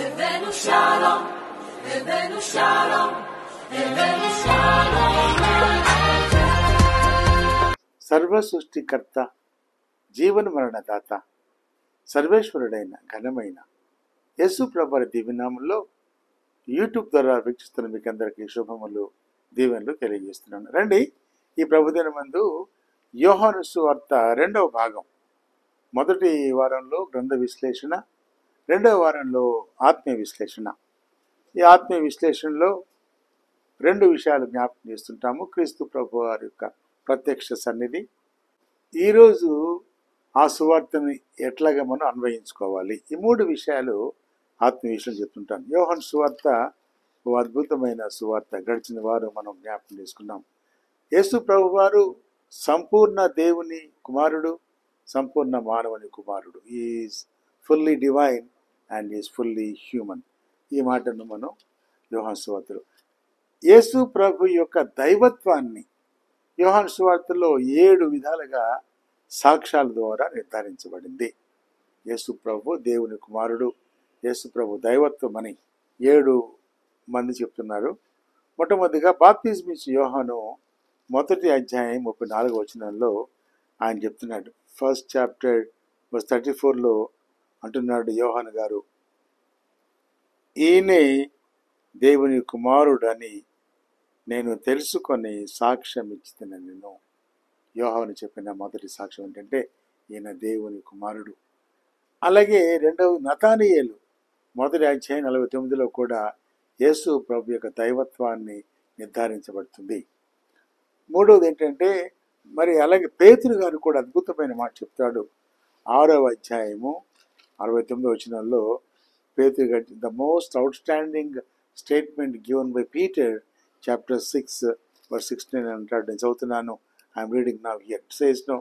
הבאנו שלום, הבאנו שלום, הבאנו שלום. సర్వ సృష్టికర్త, జీవన మరణదాత, సర్వేశ్వరుడైన ఘనమైన యేసు ప్రభువారి దివ్యనామంలో యూట్యూబ్ ద్వారా వీక్షిస్తున్న మీకు అందరికీ శుభములు, దీవెనలు తెలియజేస్తున్నాను. రండి, ఈ ప్రభుదినమందు యోహాను సువార్త 2వ భాగం, మొదటి వారంలో గ్రంథ విశ్లేషణ, 2వ వారంలో ఆత్మీయ విశ్లేషణ. ఈ ఆత్మీయ విశ్లేషణలో 2 విషయాలు జ్ఞాపకం చేస్తుంటాము. క్రీస్తు ప్రభు వారి యొక్క ప్రత్యక్ష సన్నిధి, ఈరోజు ఆ సువార్తని ఎట్లాగా మనం అన్వయించుకోవాలి, ఈ 3 విషయాలు ఆత్మీయ విషయాలు చెప్తుంటాను. యోహాను సువార్త ఓ అద్భుతమైన సువార్త. గడిచిన వారం మనం జ్ఞాపకం చేసుకున్నాం. యేసు ప్రభు వారు సంపూర్ణ దేవుని కుమారుడు, సంపూర్ణ మానవుని కుమారుడు. Is fully divine and is fully human. ఈ మాటను మనం యోహాను సువార్తలో యేసు ప్రభు యొక్క దైవత్వాన్ని యోహాను సువార్తలో 7 విధాలుగా సాక్ష్యాల ద్వారా నిర్ధారించబడింది. యేసు ప్రభు దేవుని కుమారుడు, యేసు ప్రభు దైవత్వం అని 7 మంది చెప్తున్నారు. మొట్టమొదటిగా బాప్తిజం ఇచ్చే యోహాను 1వ అధ్యాయం 34వ వచనంలో ఆయన చెప్తున్నాడు. 1st chapter verse 34లో అంటున్నాడు యోహాను గారు, ఈయనే దేవుని కుమారుడు అని నేను తెలుసుకొని సాక్ష్యం ఇచ్చిన నేను. యోహాను చెప్పిన మొదటి సాక్ష్యం ఏంటంటే ఈయన దేవుని కుమారుడు. అలాగే 2వ నతానియేలు 1వ అధ్యాయం 49లో కూడా యేసు ప్రభు యొక్క దైవత్వాన్ని నిర్ధారించబడుతుంది. 3వది ఏంటంటే మరి అలాగే పేతురు గారు కూడా అద్భుతమైన మాట చెప్తాడు. 6వ అధ్యాయము 69వ వచనంలో పేతురు గారు, the most outstanding statement given by Peter, chapter 6 verse 16 అంటాడు. నేను చదువుతున్నాను. I'm reading now here. Says no,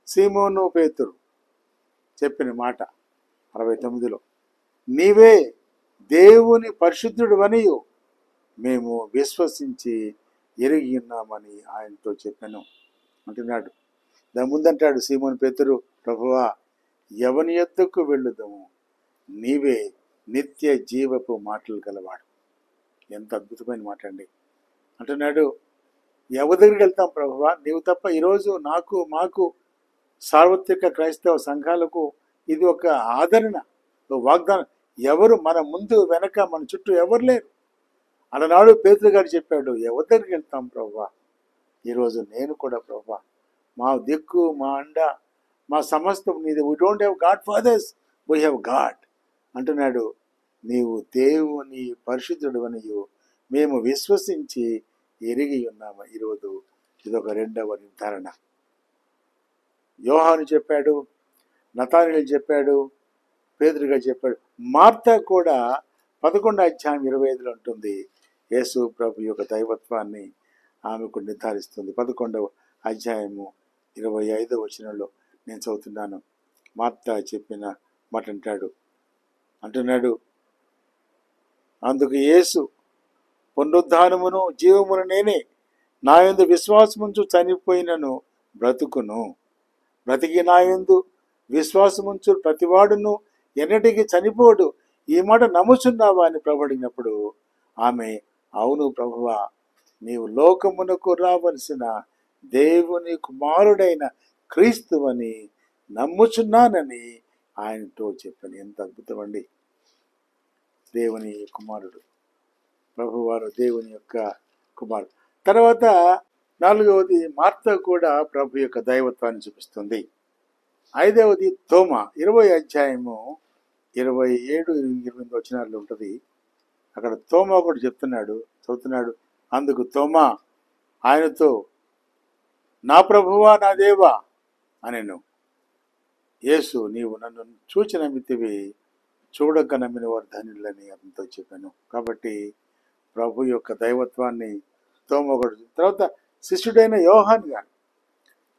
సీమోను పేతురు చెప్పిన మాట 69లో, నీవే దేవుని పరిశుద్ధుడు వనియు మేము విశ్వసించి ఎరిగి ఉన్నామని ఆయనతో చెప్పాను అంటున్నాడు. దాని ముందంటాడు సీమోను పేతురు, ప్రభువా ఎవని యొద్దకు వెళ్ళుదము, నీవే నిత్య జీవపు మాటలు గలవాడు. ఎంత అద్భుతమైన మాట అండి. అంటున్నాడు, ఎవరి దగ్గరికి వెళ్తాం ప్రభువా, నీవు తప్ప. ఈరోజు నాకు మాకు సార్వత్రిక క్రైస్తవ సంఘాలకు ఇది ఒక ఆదరణ, ఒక వాగ్దానం. ఎవరు మన ముందు వెనక మన చుట్టూ ఎవరు లేరు. అలనాడు పేతురు గారు చెప్పాడు, ఎవరి దగ్గరికి వెళ్తాం ప్రభువా. ఈరోజు నేను కూడా ప్రభువా, మా దిక్కు, మా అండ, మా సమస్తం నీది. We don't have godfathers, we have god అంటున్నాడు. నీవు దేవుని పరిశుద్ధుడు అనియు మేము విశ్వసించి ఎరిగి ఉన్నాము. ఈరోజు ఇదొక 2వ నిర్ధారణ. యోహాను చెప్పాడు, నతానియేలు చెప్పాడు, పేతురుగా చెప్పాడు. మార్తా కూడా 11వ అధ్యాయం 25లో ఉంటుంది. యేసు ప్రభు యొక్క దైవత్వాన్ని ఆమెకు నిర్ధారిస్తుంది. 11వ అధ్యాయము 25వ వచనంలో నేను చదువుతున్నాను. మార్తా చెప్పిన మాట అంటున్నాడు, అందుకు యేసు, పునరుద్ధానమును జీవమును నేనే, నా యందు విశ్వాసముంచు చనిపోయినను బ్రతుకును, బ్రతికి నా యందు విశ్వాసముంచు ప్రతివాడును ఎన్నటికీ చనిపోడు. ఈ మాట నమ్ముచున్నావా అని ప్రభు అడిగినప్పుడు ఆమె, అవును ప్రభువా, నీవు లోకమునకు రావలసిన దేవుని కుమారుడైన క్రీస్తువని నమ్ముచున్నానని ఆయనతో చెప్పాను. ఎంత అద్భుతం అండి. దేవుని కుమారుడు, ప్రభువారు దేవుని యొక్క కుమారుడు. తర్వాత 4వది మార్తా కూడా ప్రభు యొక్క దైవత్వాన్ని చూపిస్తుంది. 5వది తోమా, 20వ అధ్యాయము 27, 28 వచనాల్లో ఉంటుంది. అక్కడ తోమా కూడా చదువుతున్నాడు. అందుకు తోమా ఆయనతో, నా ప్రభువా నా దేవా అనెను. యేసు, నీవు నన్ను చూచి నమ్మితివి, చూడక నమ్మిన వారు ధన్యులని అతనితో చెప్పాను. కాబట్టి ప్రభు యొక్క దైవత్వాన్ని తోమా కూడా. తర్వాత శిష్యుడైన యోహాను గారు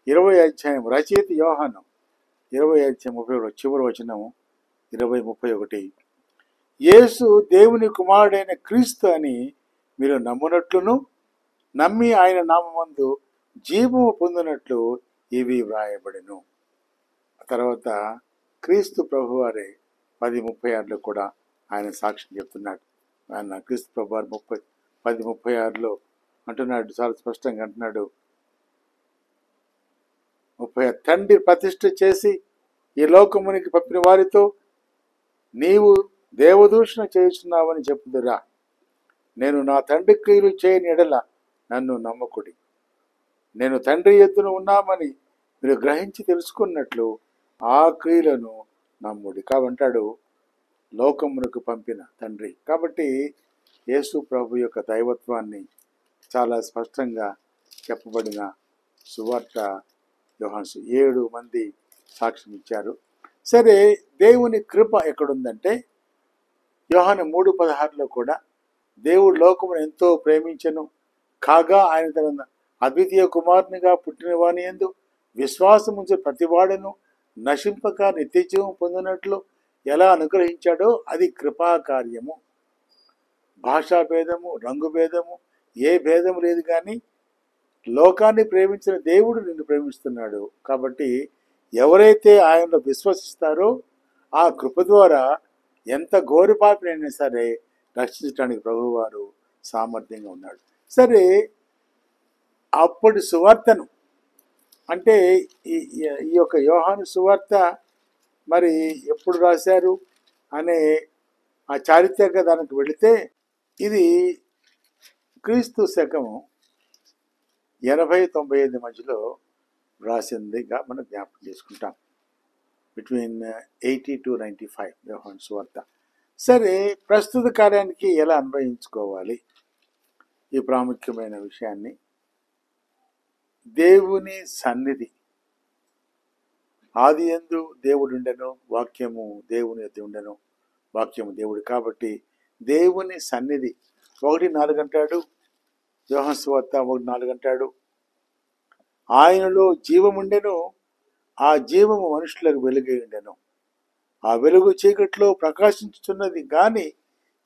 20వ అధ్యాయం, రచయిత యోహాను 20వ అధ్యాయం 31 చివరి వచనము 20:31, యేసు దేవుని కుమారుడైన క్రీస్తు అని మీరు నమ్మునట్లును నమ్మి ఆయన నామమందు జీవము పొందినట్లు ఇవి వ్రాయబడెను. తర్వాత క్రీస్తు ప్రభువారే 10:36లో కూడా ఆయన సాక్ష్యం చెప్తున్నాడు. ఆయన క్రీస్తు ప్రభువారు 10:36 అంటున్నాడు, చాలా స్పష్టంగా అంటున్నాడు. 36 తండ్రి ప్రతిష్ఠ చేసి ఈ లోకమునికి పంపిన వారితో నీవు దేవదూషణ చేయుచున్నావని చెప్పుదురా. నేను నా తండ్రి క్రియలు చేయని ఎడల నన్ను నమ్మకుడి. నేను తండ్రి ఎద్దున ఉన్నామని మీరు గ్రహించి తెలుసుకున్నట్లు ఆ క్రియలను నమ్ముడి. కాబట్టాడు లోకమునకు పంపిన తండ్రి. కాబట్టి యేసు ప్రభు యొక్క దైవత్వాన్ని చాలా స్పష్టంగా చెప్పబడిన సువార్త యోహాను 7 మంది సాక్ష్యం ఇచ్చారు. సరే, దేవుని కృప ఎక్కడుందంటే యోహాను 3:16 కూడా దేవుడు లోకమును ఎంతో ప్రేమించెను కాగా ఆయన తన అద్వితీయ కుమారునిగా పుట్టిన వాని యందు విశ్వాసం ఉంచే ప్రతివాడును నశింపక నిత్యజీవం పొందినట్లు ఎలా అనుగ్రహించాడో అది కృపా కార్యము. భాషా భేదము, రంగు భేదము, ఏ భేదము లేదు. కానీ లోకాన్ని ప్రేమించిన దేవుడు నిన్ను ప్రేమిస్తున్నాడు. కాబట్టి ఎవరైతే ఆయనలో విశ్వసిస్తారో ఆ కృప ద్వారా ఎంత ఘోరపాపినైనా సరే రక్షించడానికి ప్రభువారు సామర్థ్యంగా ఉన్నాడు. సరే, అప్పటి సువార్తను అంటే ఈ యొక్క యోహాను సువార్త మరి ఎప్పుడు రాశారు అనే ఆ చారిత్రక దానికి వెళితే ఇది క్రీస్తు శకము 80-95 మధ్యలో రాసిందిగా మనం జ్ఞాపకం చేసుకుంటాం. బిట్వీన్ 80-95 యోహాను సువార్త. సరే, ప్రస్తుత కార్యానికి ఎలా అన్వయించుకోవాలి ఈ ప్రాముఖ్యమైన విషయాన్ని? దేవుని సన్నిధి. ఆది యందు దేవుడుండెను, వాక్యము దేవుని యొద్ద ఉండెను, వాక్యము దేవుడు. కాబట్టి దేవుని సన్నిధి 1:4 అంటాడు యోహాను సువార్త 1:4 అంటాడు. ఆయనలో జీవముండెను, ఆ జీవము మనుషులకు వెలుగై ఉండెను, ఆ వెలుగు చీకటిలో ప్రకాశించుతున్నది కానీ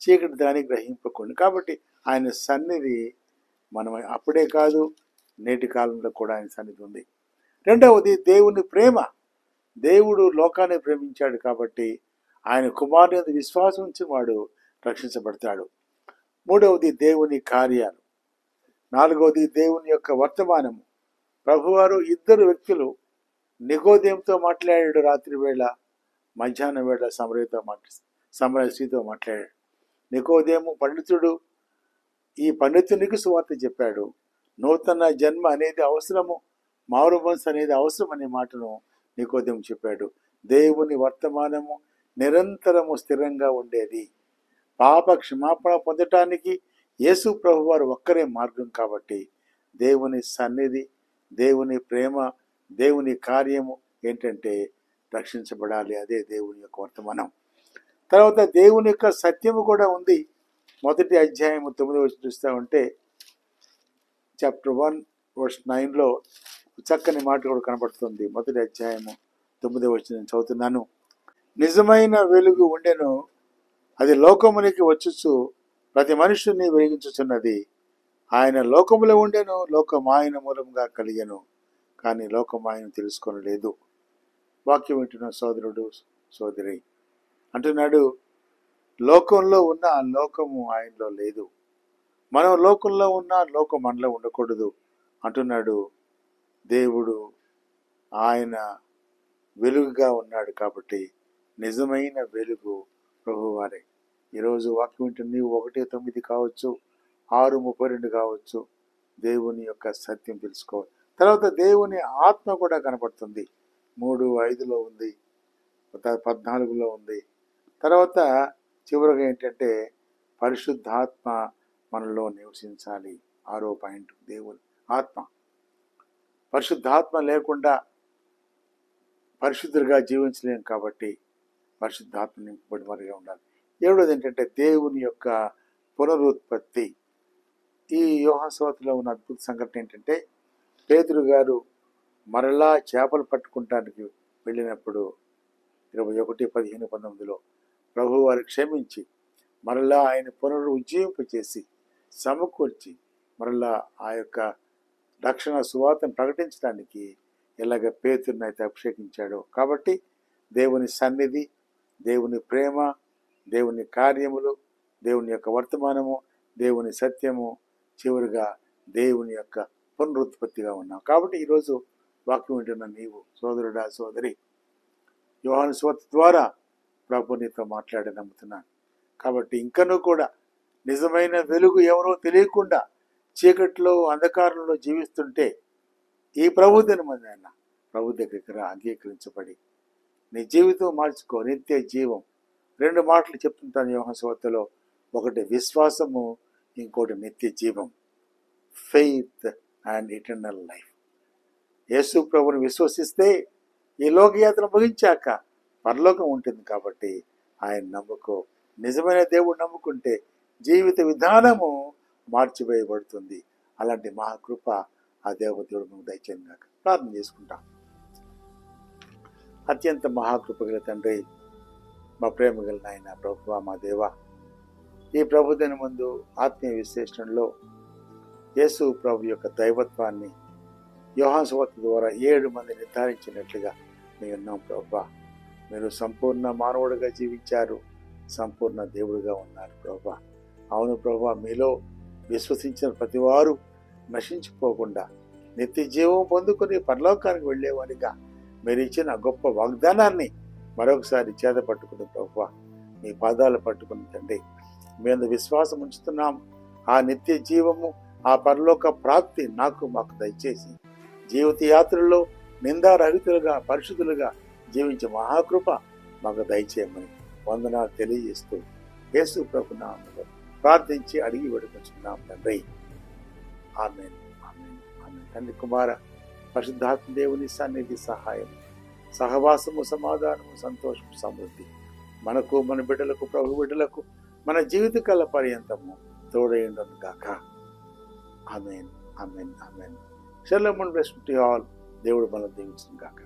చీకటి దాన్ని గ్రహింపకుండా. కాబట్టి ఆయన సన్నిధి మనం అప్పుడే కాదు, నేటి కాలంలో కూడా ఆయన సన్నిధి ఉంది. రెండవది దేవుని ప్రేమ. దేవుడు లోకాన్ని ప్రేమించాడు కాబట్టి ఆయన కుమారుని విశ్వాసం ఉంచి వాడు రక్షించబడతాడు. మూడవది దేవుని కార్యాలు. నాలుగవది దేవుని యొక్క వర్తమానము. ప్రభువారు 2 వ్యక్తులు నికోదేముతో మాట్లాడాడు రాత్రి వేళ, మధ్యాహ్నం వేళ సమరయ స్త్రీతో మాట్లాడాడు. నికోదేము పండితుడు, ఈ పండితునికి సువార్త చెప్పాడు. నూతన జన్మ అనేది అవసరము, మారు మనసు అనేది అవసరం అనే మాటను నికోదేము చెప్పాడు. దేవుని వర్తమానము నిరంతరము స్థిరంగా ఉండేది. పాప క్షమాపణ పొందటానికి యేసు ప్రభువారు ఒక్కరే మార్గం. కాబట్టి దేవుని సన్నిధి, దేవుని ప్రేమ, దేవుని కార్యము ఏంటంటే రక్షించబడాలి. అదే దేవుని యొక్క వర్తమానం. తర్వాత దేవుని యొక్క సత్యము కూడా ఉంది. 1వ అధ్యాయము 9వ వచనం చూస్తూ ఉంటే చాప్టర్ 1:9 చక్కని మాట కూడా కనబడుతుంది. 1వ అధ్యాయము 9వ వచనం చదువుతున్నాను. నిజమైన వెలుగు ఉండెను, అది లోకమునికి వచ్చుచు ప్రతి మనుషుని వెలిగించుచున్నది. ఆయన లోకములో ఉండెను, లోకం ఆయన మూలంగా కలిగెను, కానీ లోకం ఆయన తెలుసుకొనలేదు. వాక్యం వింటున్న సోదరుడు సోదరి అంటున్నాడు, లోకంలో ఉన్న ఆ లోకము ఆయనలో లేదు. మనం లోకంలో ఉన్న లోకం మనలో ఉండకూడదు అంటున్నాడు. దేవుడు ఆయన వెలుగుగా ఉన్నాడు కాబట్టి నిజమైన వెలుగు ప్రభువారే. ఈరోజు వాక్యం వింటున్న నీవు 1:9 కావచ్చు, 6:32 కావచ్చు. దేవుని యొక్క సత్యం తెలుసుకోవాలి. తర్వాత దేవుని ఆత్మ కూడా కనపడుతుంది. 3:5 ఉంది, 14 ఉంది. తర్వాత చివరిగా ఏంటంటే పరిశుద్ధాత్మ మనలో నివసించాలి. 6వ పాయింట్ దేవుని ఆత్మ. పరిశుద్ధాత్మ లేకుండా పరిశుద్ధులుగా జీవించలేం కాబట్టి పరిశుద్ధాత్మ నింపబడి వారిగా ఉండాలి. 7వది ఏంటంటే దేవుని యొక్క పునరుత్పత్తి. ఈ యోహాను సువార్తలో ఉన్న అద్భుత సంఘటన ఏంటంటే పేతురు గారు మరలా చేపలు పట్టుకుంటానికి వెళ్ళినప్పుడు 21:15-19 ప్రభు వారు క్షమించి మరలా ఆయన పునరుజ్జీవింపచేసి సమకూర్చి మరలా ఆ యొక్క రక్షణ సువార్తను ప్రకటించడానికి ఎలాగ పేతురుని అయితే అభిషేకించాడో. కాబట్టి దేవుని సన్నిధి, దేవుని ప్రేమ, దేవుని కార్యములు, దేవుని యొక్క వర్తమానము, దేవుని సత్యము, చివరిగా దేవుని యొక్క పునరుత్పత్తిగా ఉన్నాం. కాబట్టి ఈరోజు వాక్యం వింటున్న నీవు సోదరుడా, సోదరి, యోహాను సువార్త ద్వారా ప్రభు నీతో మాట్లాడి నమ్ముతున్నాను. కాబట్టి ఇంకనూ కూడా నిజమైన వెలుగు ఎవరో తెలియకుండా చీకట్లో, అంధకారంలో జీవిస్తుంటే ఈ ప్రభు దినమందైనా ప్రభు దగ్గరికి రా, అంగీకరించబడి నీ జీవితం మార్చుకో. నిత్య జీవం. 2 మాటలు చెప్తుంటాను యోహాను సువార్తలో. ఒకటి విశ్వాసము, ఇంకోటి నిత్య జీవం. Faith and eternal life. యేసు ప్రభుని విశ్వసిస్తే ఈ లోకయాత్ర ముగించాక పరలోకం ఉంటుంది. కాబట్టి ఆయన నమ్ముకో. నిజమైన దేవుడు నమ్ముకుంటే జీవిత విధానము మార్చివేయబడుతుంది. అలాంటి మహాకృప ఆ దేవదేవుడు నువ్వు దయచేయను గాక. ప్రార్థన చేసుకుంటాం. అత్యంత మహాకృప గల తండ్రి, మా ప్రేమ గల నాయన ప్రభువా, మా దేవా, ఈ ప్రభుదిన ముందు ఆత్మీయ విశ్లేషణలో యేసు ప్రభు యొక్క దైవత్వాన్ని యోహాను సువార్త ద్వారా 7 మంది నిర్ధారించినట్లుగా మేము ఉన్నాం. ప్రభువా, మీరు సంపూర్ణ మానవుడిగా జీవించారు, సంపూర్ణ దేవుడిగా ఉన్నారు. ప్రభువా, అవును ప్రభువా, మీలో విశ్వసించిన ప్రతి వారు నశించిపోకుండా నిత్య జీవం పొందుకొని పరలోకానికి వెళ్ళేవాడిగా మీరు ఇచ్చిన గొప్ప వాగ్దానాన్ని మరొకసారి చేత పట్టుకుని ప్రభువా, మీ పాదాలు పట్టుకుని తండ్రి, మేము విశ్వాసం ఉంచుతున్నాం. ఆ నిత్య జీవము, ఆ పరలోక ప్రాప్తి మాకు దయచేసి జీవిత యాత్రలో నిందారహితులుగా, పరిశుద్ధులుగా జీవించే మహాకృప మాకు దయచేయమని వందనాలు తెలియజేస్తూ యేసు ప్రభు నామములో ప్రార్థించి అడిగి వేడుకొంచున్నాం తండ్రి. ఆమేన్, ఆమేన్, ఆమేన్. తండ్రి, కుమార, పరిశుద్ధాత్మ దేవుని సన్నిధి, సహాయం, సహవాసము, సమాధానము, సంతోషము, సమృద్ధి మనకు, మన బిడ్డలకు, ప్రభు బిడ్డలకు మన జీవితకాల పర్యంతము తోడైండును గాక. ఆమేన్, ఆమేన్, ఆమేన్. Shalom and blessing to all. దేవుడు మనల్ని దీవించును గాక.